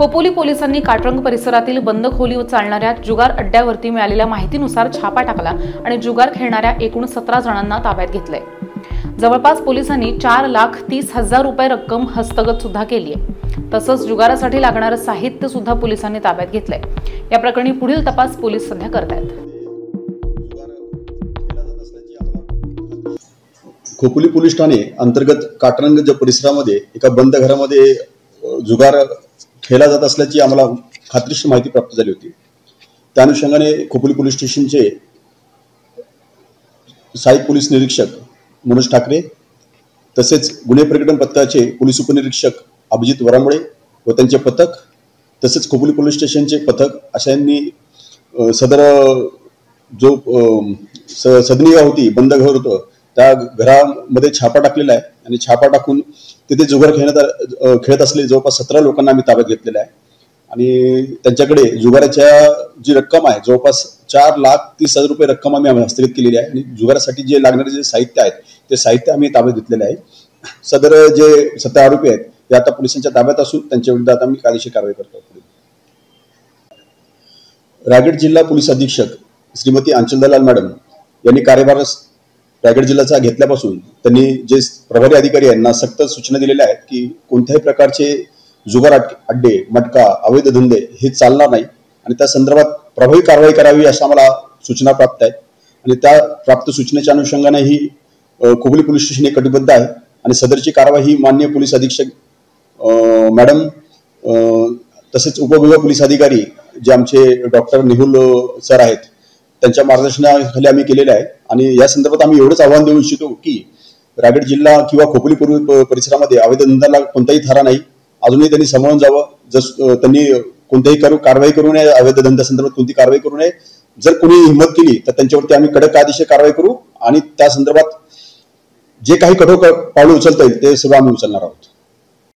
खोपोली पोलिसांनी काटरंग परिसरातील बंद खोलीवर चालणाऱ्या जुगार अड्ड्यावरती मिळालेल्या माहितीनुसार छापा टाकला आणि जुगार खेळणाऱ्या एकूण 17 जणांना ताब्यात घेतलंय। जवळपास पोलिसांनी 4,30,000 रुपये रक्कम हस्तगत सुद्धा केली आहे। तसंच जुगारासाठी लागणारं साहित्य सुद्धा पोलिसांनी ताब्यात घेतलंय। या प्रकरणी पुढील तपास पोलीस सध्या करतायत। खोपोली पोलीस ठाणे अंतर्गत काटरंग परिसरामध्ये एका बंद घरामध्ये जुगार खेळला जात असल्याची आम्हाला खात्रीशीर माहिती प्राप्त झाली होती। त्या अनुषंगाने खोपोली पोलीस स्टेशनचे सहाय्यक पोलीस निरीक्षक मनोज ठाकरे तसेच गुन्हे प्रकरण पथकाचे पोलीस उपनिरीक्षक अभिजित वरांबळे व त्यांचे पथक तसेच खोपोली पोलीस स्टेशनचे पथक अशांनी सदर जो सदनी गाव होती बंद घर होतं त्या घरामध्ये छापा टाकलेला आहे आणि छापा टाकून तिथे जुगार खेळत असलेले जवळपास 17 लोकांना आम्ही ताब्यात घेतलेला आहे आणि त्यांच्याकडे जुगाराच्या जी रक्कम आहे जवळपास 4,30,000 रुपये रक्कम आम्ही हस्तगत केलेली आहे आणि जुगारासाठी जे लागणारे जे साहित्य आहेत ते साहित्य आम्ही ताब्यात घेतलेले आहे। सदर जे 17 आरोपी आहेत ते आता पोलिसांच्या ताब्यात असून त्यांच्या विरुद्ध आता आम्ही कायदेशीर कारवाई करतो। रायगड जिल्हा पोलीस अधीक्षक श्रीमती अंचल दलाल मॅडम यांनी कार्यभार रायगड जिल्ह्याचा घेतल्यापासून त्यांनी जे प्रभारी अधिकारी यांना सक्त सूचना दिलेल्या आहेत की कोणत्याही प्रकारचे जुगार अड्डे मटका अवैध धंदे हे चालणार नाही आणि त्या संदर्भात प्रभावी कारवाई करावी अशा आम्हाला सूचना प्राप्त आहेत आणि त्या प्राप्त सूचनेच्या अनुषंगाने ही खोपोली पोलीस स्टेशन हे कटिबद्ध आहे आणि सदरची कारवाई ही माननीय पोलीस अधीक्षक मॅडम तसेच उपविभाग पोलीस अधिकारी जे आमचे डॉक्टर निहुल सर आहेत त्यांच्या मार्गदर्शनाखाली आम्ही केलेले आहे आणि या संदर्भात आम्ही एवढंच आव्हान देऊ इच्छितो की रायगड जिल्हा किंवा खोपोली परिसरामध्ये अवैध धंद्याला कोणताही थारा नाही। अजूनही त्यांनी समोरून जावं, जर त्यांनी कोणत्याही कारवाई करू नये, अवैध धंद्यासंदर्भात कोणती कारवाई करू नये। जर कोणी हिंमत केली तर त्यांच्यावरती आम्ही कडक कायदेशीर कारवाई करू आणि त्या संदर्भात जे काही कठोर पावलं उचलता येईल ते सगळं आम्ही उचलणार आहोत।